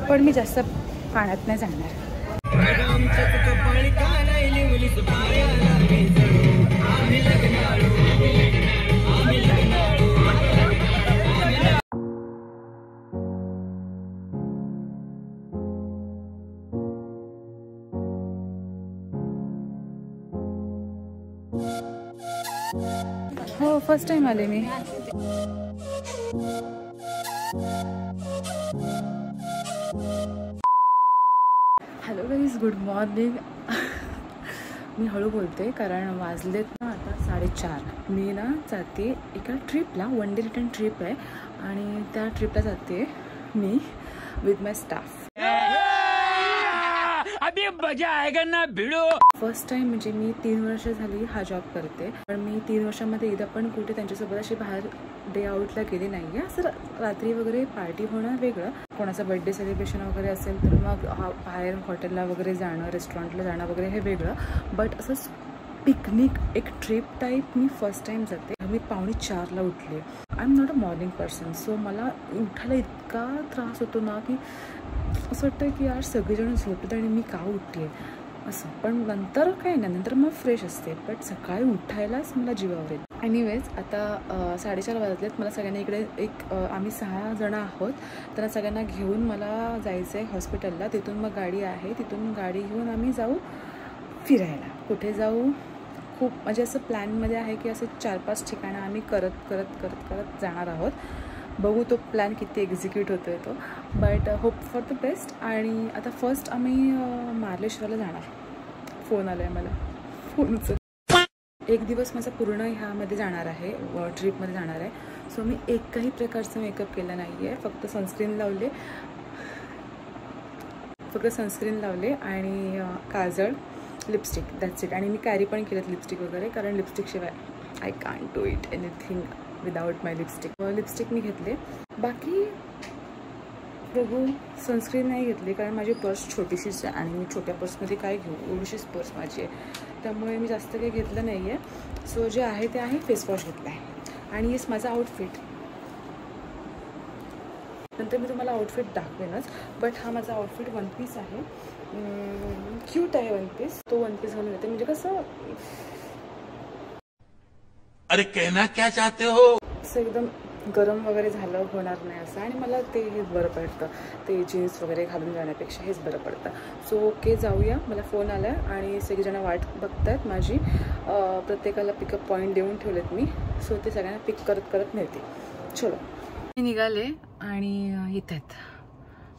पण मी जास्त पाण्यात नाही जाणार. हो, फर्स्ट टाइम आले मी. Hello guys, good morning. मी हळू बोलते कारण वाजलेत ना आता 4:30. मी ना जाते एका ट्रिपला, वन डे रिटर्न ट्रिप आहे आणि त्या ट्रिपला जाते मी विथ माय स्टाफ. अभी मजा आएगा ना भिडो. फर्स्ट टाइम म्हणजे मी 3 वर्ष झाली हा जॉब करते, पण मी 3 वर्षामध्ये एकदा पण कुठे त्यांच्यासोबत अशी बाहेर डे आउटला गेली नाही आहे. असं रात्री वगैरे पार्टी होणं वेगळं, कोणाचा बर्थडे सेलिब्रेशन वगैरे असेल तर मग बाहेर हॉटेलला वगैरे जाणं, रेस्टॉरंटला जाणं वगैरे हे वेगळं. बट असं पिकनिक, एक ट्रिप टाईप मी फर्स्ट टाइम जाते. मी 3:45ला उठले. I am not a morning person, so मला उठायला इतका त्रास होतो ना की असं वाटतं की यार सगळेजण झोपतात आणि मी का उठते असं. पण नंतर काय नाही, नंतर मग फ्रेश असते. बट सकाळी उठायलाच मला जीवावर येते. एनिवेज, आता 4:30 वाजलेत. मला सगळ्यांना इकडे आम्ही 6 जण आहोत. त्यांना सगळ्यांना घेऊन मला जायचं आहे हॉस्पिटलला. तिथून मग गाडी आहे, तिथून गाडी घेऊन आम्ही जाऊ फिरायला. कुठे जाऊ, खूप म्हणजे असं प्लॅनमध्ये आहे की असं 4-5 ठिकाणं आम्ही करत जाणार आहोत. बघू तो प्लॅन किती एक्झिक्यूट होतो आहे तो, but hope for the best. आणि आता फर्स्ट आम्ही मार्लेश्वरला जाणार. फोन आला आहे मला, फोन उचल. 1 दिवस माझा पूर्ण ह्यामध्ये जाणार आहे, ट्रिपमध्ये जाणार आहे. सो मी एकही प्रकारचा मेकअप केला नाही आहे, फक्त सनस्क्रीन लावले आणि काजळ, लिपस्टिक, दॅट्स इट. आणि मी कॅरी पण केलं लिपस्टिक वगैरे, कारण लिपस्टिकशिवाय I can't do it anything without my lipstick मी घेतले. बाकी बघू, सनस्क्रीन नाही घेतली कारण माझी पर्स छोटीशीच आहे आणि मी छोट्या पर्समध्ये काय घेऊ, एवढीशीच पर्स माझी आहे, त्यामुळे मी जास्त काही घेतलं नाही आहे. सो जे आहे ते आहे. फेसवॉश घेतला आहे आणि येस माझा आउटफिट नंतर मी तुम्हाला आउटफिट दाखवेनच. बट हा माझा आउटफिट 1 पीस आहे, क्यूट आहे 1 पीस. तो 1 पीस घालून येते म्हणजे कसं, अरे कहना क्या चाहते हो, असं एकदम गरम वगैरे झालं होणार नाही असं. आणि मला ते हेच बरं पडतं, ते जीन्स वगैरे घालून जाण्यापेक्षा हेच बरं पडतं. सो ओके, जाऊया. मला फोन आला आहे आणि सगळीजणं वाट बघत आहेत माझी. प्रत्येकाला पिकअप पॉईंट देऊन ठेवलेत मी. सो ते सगळ्यांना पिक करत नेते. चलो, मी निघाले आणि येत आहेत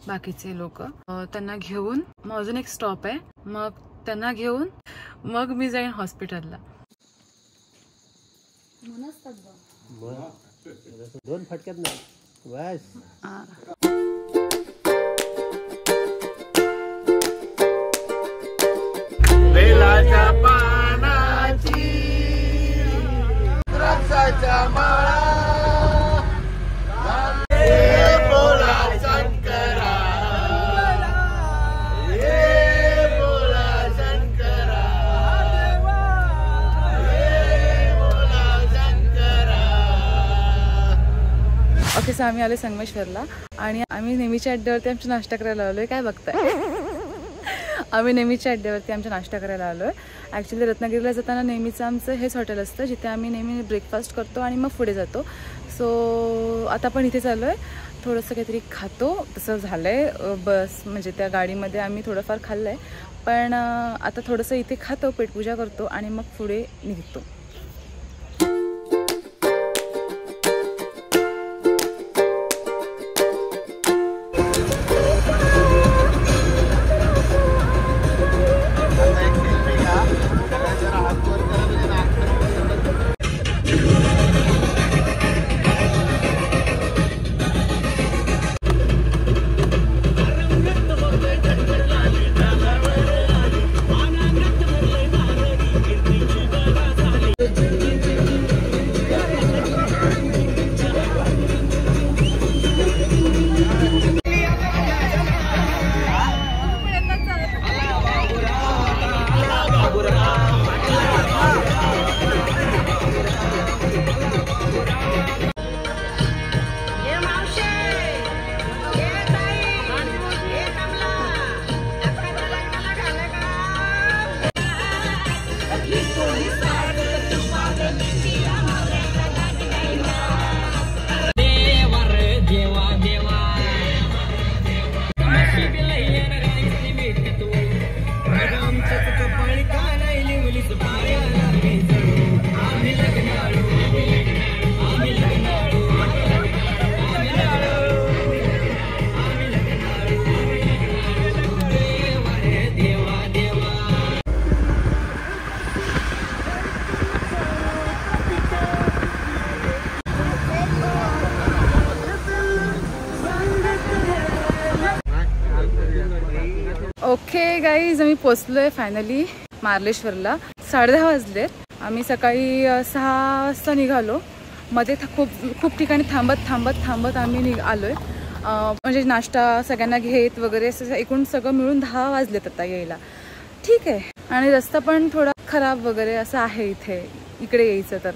बाकीचे लोक. त्यांना घेऊन मग अजून एक स्टॉप आहे, मग त्यांना घेऊन मग मी जाईन हॉस्पिटलला. 2 फटक्यात नाही बस. बेलाच्या पानाची द्राक्षाच्या माळा, हे बोला शंकरा, हे बोला शंकरा, हे बोला शंकरा. ओके, सो आम्ही आलो संगमेश्वरला आणि आम्ही नेहमीच्या अड्ड्यावरती आमचा नाश्ता करायला आलो आहे. काय बघताय, आम्ही नेहमीच्या अड्ड्यावरती आमचा नाश्ता करायला आलो आहे. ॲक्च्युली रत्नागिरीला जाताना नेहमीचं आमचं हेच हॉटेल असतं जिथे आम्ही नेहमी ब्रेकफास्ट करतो आणि मग पुढे जातो. सो आता पण इथे चाललो आहे, थोडंसं काहीतरी खातो. तसं झालं आहे बस, म्हणजे त्या गाडीमध्ये आम्ही थोडंफार खाल्लं आहे, पण आता थोडंसं इथे खातो, पेटपूजा करतो आणि मग पुढे निघतो. ओके गाईज, आम्ही पोचलोय फायनली मार्लेश्वरला. 10:30 वाजलेत. आम्ही सकाळी 6 वाजता निघालो. मध्ये खूप ठिकाणी थांबत आम्ही आलोय. म्हणजे नाश्ता सगळ्यांना घेत वगैरे एकूण सगळं मिळून 10 वाजलेत आता यायला. ठीक आहे. आणि रस्ता पण थोडा खराब वगैरे असं आहे इकडे यायचं तर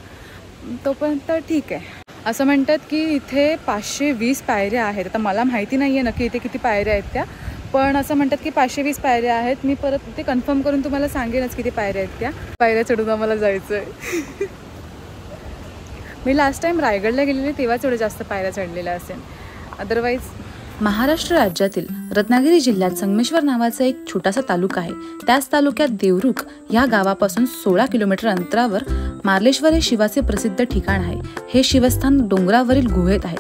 तोपर्यंत ठीक आहे. असं म्हणतात की इथे 520 पायऱ्या आहेत. आता मला माहिती नाही आहे नक्की इथे किती पायऱ्या आहेत त्या, पण असं म्हणतात की 520 पायऱ्या आहेत. मी परत ते कन्फर्म करून तुम्हाला सांगेनच किती पायऱ्या आहेत त्या. पायऱ्या चढून आम्हाला जायचं आहे. मी लास्ट टाइम रायगडला गेलेले तेव्हाच एवढे जास्त पायऱ्या चढलेल्या असेल. अदरवाईज महाराष्ट्र राज्यातील रत्नागिरी जिल्ह्यात संगमेश्वर नावाचा एक छोटासा तालुका आहे. त्याच तालुक्यात देवरुख या गावापासून 16 किलोमीटर अंतरावर मार्लेश्वर हे शिवाचे प्रसिद्ध ठिकाण आहे. हे शिवस्थान डोंगरावरील गुहेत आहे.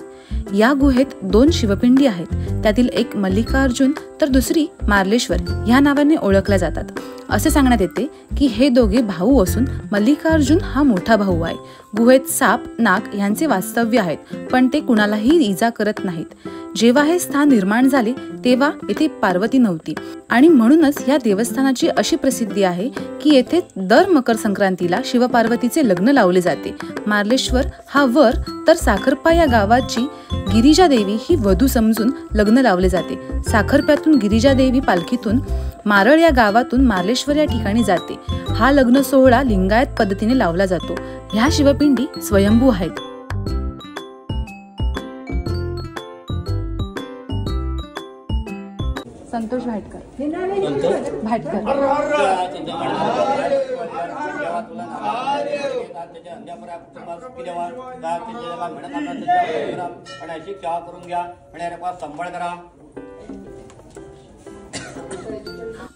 या गुहेत 2 शिवपिंडी आहेत. त्यातील एक मल्लिकार्जुन तर दुसरी मार्लेश्वर या नावाने ओळखल्या जातात. असे सांगण्यात येते की हे दोघे भाऊ असून मल्लिकार्जुन हा मोठा भाऊ आहे. गुहेत साप, नाग यांचे वास्तव्य आहेत, पण ते कुणालाही इजा करत नाहीत. जेव्हा हे स्थान निर्माण झाले तेव्हा येथे पार्वती नव्हती आणि म्हणूनच या देवस्थानाची अशी प्रसिद्धी आहे की येथे दर मकर संक्रांतीला शिवपार्वतीचे लग्न लावले जाते. मार्लेश्वर हा वर तर साखरपा या गावाची गिरिजा देवी ही वधू समजून लग्न लावले जाते. साखरप्यातून गिरिजा देवी पालखीतून मारळ या गावातून मार्लेश्वर या ठिकाणी जाते. हा लग्न सोहळा लिंगायत पद्धतीने लावला जातो. ह्या शिवपिंडी स्वयंभू आहेत. संतोष भाटकर.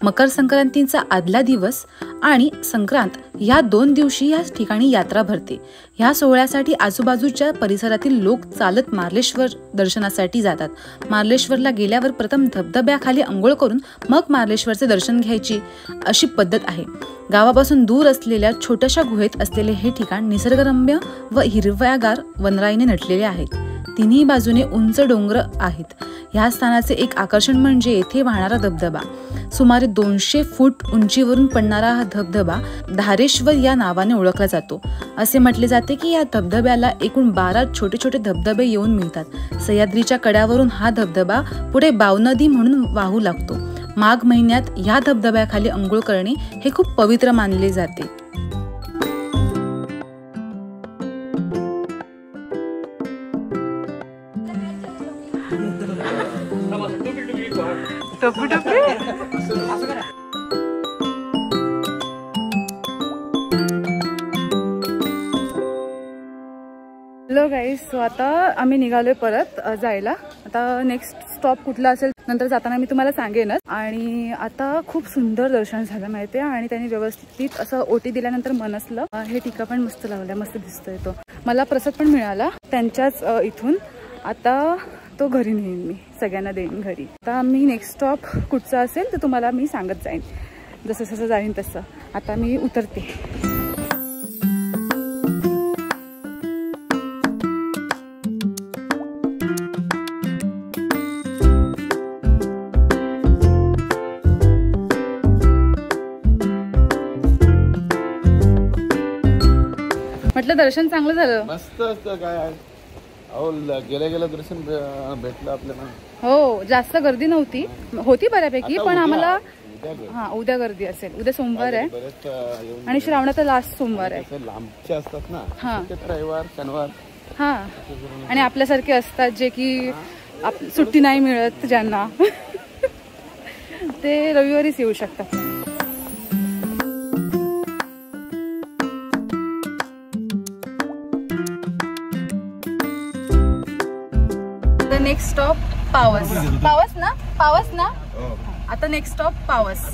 मकर संक्रांतीचा आदला दिवस आणि संक्रांत या 2 दिवशी या ठिकाणी यात्रा भरते. ह्या सोहळ्यासाठी आजूबाजूच्या परिसरातील लोक चालत मार्लेश्वर दर्शनासाठी जातात. मार्लेश्वरला गेल्यावर प्रथम धबधब्याखाली अंघोळ करून मग मार्लेश्वरचे दर्शन घ्यायची अशी पद्धत आहे. गावापासून दूर असलेल्या छोट्याशा गुहेत असलेले हे ठिकाण निसर्गरम्य व हिरव्यागार वनराईने नटलेले आहेत. तिन्ही बाजूने उंच डोंगर आहेत. ह्या स्थानाचे एक आकर्षण म्हणजे येथे वाहणारा धबधबा. सुमारे 200 फूट उंचीवरून पडणारा हा धबधबा धारेश्वर या नावाने ओळखला जातो. असे म्हटले जाते की या धबधब्याला एकूण 12 छोटे छोटे धबधबे येऊन मिळतात. सह्याद्रीच्या कड्यावरून हा धबधबा पुढे बावनदी म्हणून वाहू लागतो. माघ महिन्यात या धबधब्याखाली अंघोळ करणे हे खूप पवित्र मानले जाते. हॅलो गाईज, सो आता आम्ही निघालोय परत जायला. आता नेक्स्ट स्टॉप कुठला असेल नंतर जाताना मी तुम्हाला सांगेनच. आणि आता खूप सुंदर दर्शन झालं माहिती आहे. आणि त्यांनी व्यवस्थित असं ओटी दिल्यानंतर मनसलं. हे टीका पण मस्त लावलाय, मस्त दिसतोय तो. मला प्रसाद पण मिळाला त्यांच्याच इथून. आता तो घरी नेईन, मी सगळ्यांना देईन घरी. आता मी नेक्स्ट स्टॉप कुठचा असेल तर तुम्हाला मी सांगत जाईन जसं जसं जाईन तसं. आता मी उतरते. म्हटलं दर्शन चांगलं झालं. मस्त असतं काय. अहो गेल्या दर्शन भेटलं आपल्याला. हो, जास्त गर्दी नव्हती, होती बऱ्यापैकी. पण आम्हाला उद्या गर्दी असेल. उद्या सोमवार आहे आणि श्रावणाचा लास्ट सोमवार आहे. लांबचे असतात ना, रविवार शनिवार. हा, आणि आपल्यासारखे असतात जे की सुट्टी नाही मिळत ज्यांना, ते रविवारीच येऊ शकतात. नेक्स्ट स्टॉप पावस. पावस ना. आता नेक्स्ट स्टॉप पावस.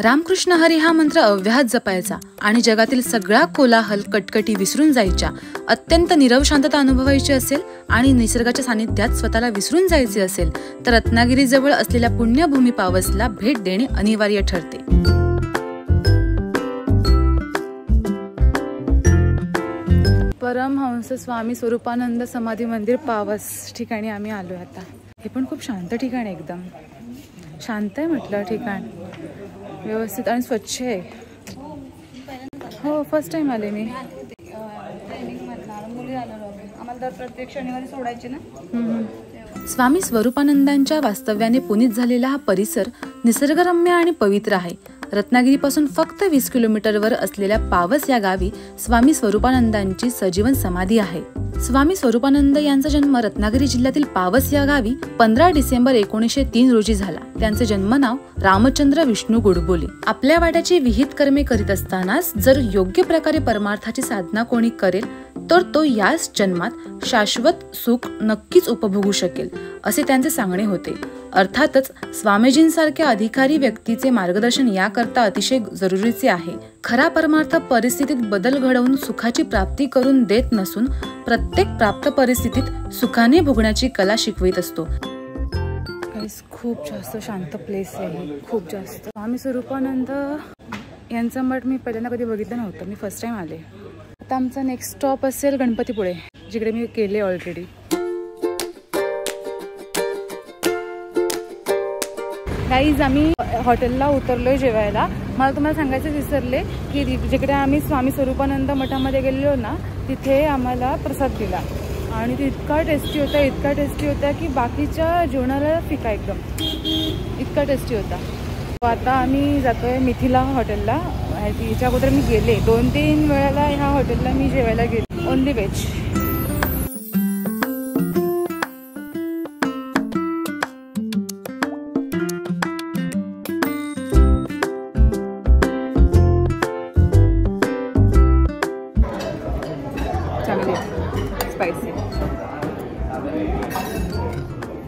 रामकृष्ण हरी हा मंत्र अव्याहत जपायचा आणि जगातील सगळा कोलाहल कटकटी विसरून जायच्या. अत्यंत नीरव शांतता अनुभवायची असेल आणि निसर्गाच्या सानिध्यात स्वतःला विसरून जायचे असेल तर रत्नागिरीजवळ असलेल्या पुण्यभूमी पावसला भेट देणे अनिवार्य ठरते. परमहंस स्वामी स्वरूपानंद समाधी मंदिर पावस ठिकाणी आम्ही आलोय आता. हे पण खूप शांत ठिकाण आहे, एकदम शांत आहे म्हटलं ठिकाण, व्यवस्थित आणि स्वच्छ आहे. हो, फर्स्ट टाइम आले मी. स्वामी स्वरूपानंदांच्या वास्तव्याने पुनीत झालेला हा परिसर निसर्गरम्य आणि पवित्र आहे. रत्नागिरीपासून फक्त 20 किलोमीटरवर असलेल्या पावस या गावी स्वामी स्वरूपानंदांची सजीवन समाधी आहे. स्वामी स्वरूपानंद यांचा जन्म रत्नागिरी जिल्ह्यातील पावस या गावी 15 डिसेंबर 1903 रोजी झाला. त्यांचे जन्मनाव रामचंद्र विष्णू गोडबोले. आपल्या वाट्याची विहित कर्मे करीत असतानाच जर योग्य प्रकारे परमार्थाची साधना कोणी करेल तर तो याच जन्मात शाश्वत सुख नक्कीच उपभोगू शकेल, असे त्यांचे सांगणे होते. अर्थातच स्वामीजींसारख्या अधिकारी व्यक्तीचे मार्गदर्शन याकरता अतिशय जरुरीचे आहे. खरा परमार्थ परिस्थितीत बदल घडवून सुखाची प्राप्ती करून देत नसून प्रत्येक प्राप्त परिस्थितीत सुखाने भोगण्याची कला शिकवित असतो. खूप जास्त शांत प्लेस आहे, खूप जास्त. स्वामी स्वरूपानंद यांचा मठ मी पहिल्यांदा कधी बघितलं नव्हतं, मी फर्स्ट टाइम आले. आता आमचा नेक्स्ट स्टॉप असेल गणपतीपुळे, जिकडे मी गेले ऑलरेडी. गाईज, आम्ही हॉटेलला उतरलोय जेवायला. मला तुम्हाला सांगायचं विसरले की जिकडे आम्ही स्वामी स्वरूपानंद मठामध्ये गेलेलो ना, तिथे आम्हाला प्रसाद दिला आणि तो इतका टेस्टी होता की बाकीच्या जेवणाला फिका, एकदम इतका टेस्टी होता. आता आम्ही जातोय मिथिला हॉटेलला. याच्या अगोदर मी गेले 2-3 वेळेला ह्या हॉटेलला मी जेवायला गेले, ओनली व्हेज.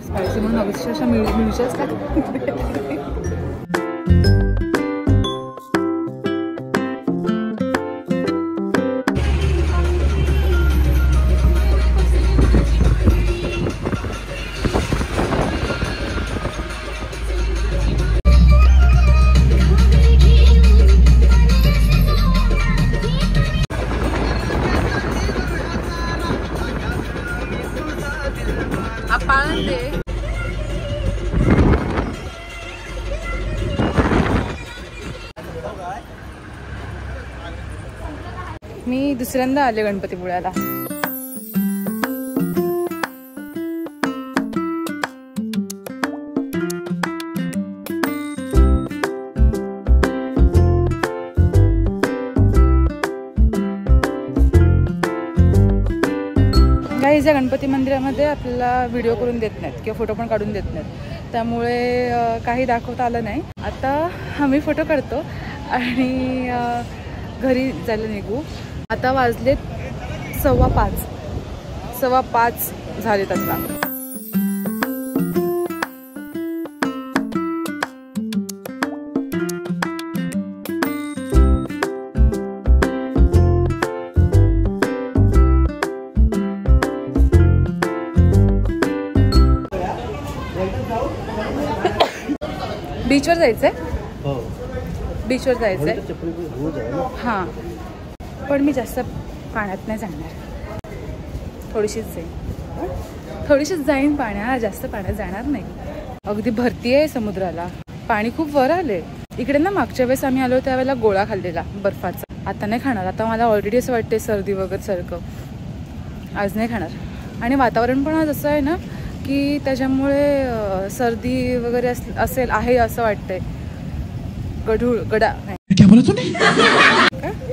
स्पायसी म्हणून अक्षरशः मिरच्याच टाकते. मी दुसऱ्यांदा आले गणपतीपुळ्याला. गाईज, या गणपती मंदिरामध्ये आपल्याला व्हिडिओ करून देत नाहीत किंवा फोटो पण काढून देत नाहीत, त्यामुळे काही दाखवता आलं नाही. आता आम्ही फोटो काढतो आणि घरी जायला निघू. आता वाजलेत 5:15 झालेत आता. बीचवर जायचंय, बीचवर जायचंय. हां, पण मी जास्त पाण्यात नाही जाणार, थोडीशीच जाईन पाण्यात, जास्त पाण्यात जाणार नाही. अगदी भरती आहे समुद्राला, पाणी खूप वर आले. इकडे ना मागच्या वेळेस आम्ही आलो त्यावेळेला गोळा खाल्लेला बर्फाचा, आता नाही खाणार. आता मला ऑलरेडी असं वाटते सर्दी वगैरे सारखं, आज नाही खाणार. आणि वातावरण पण आज असं आहे ना की त्याच्यामुळे सर्दी वगैरे आहे असं वाटतंय.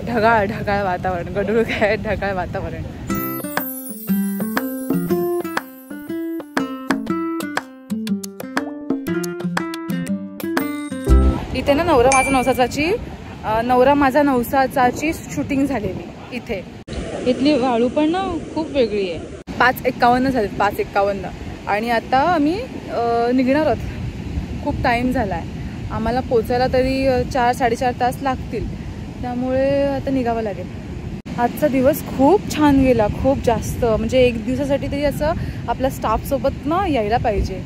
ढगाळ वातावरण, गढूळ काय, ढगाळ वातावरण. इथे ना नवरा माझा नवसाची शूटिंग झालेली इथे. इथली वाळू पण ना खूप वेगळी आहे. 5:51 झाले, 5:51. आणि आता आम्ही निघणार आहोत, खूप टाईम झाला आहे. आम्हाला पोचायला तरी 4-4.5 तास लागतील, त्यामुळे आता निघावं लागेल. आजचा दिवस खूप छान गेला, खूप जास्त. म्हणजे एक दिवसासाठी तरी असं आपल्या स्टाफसोबत ना यायला पाहिजे.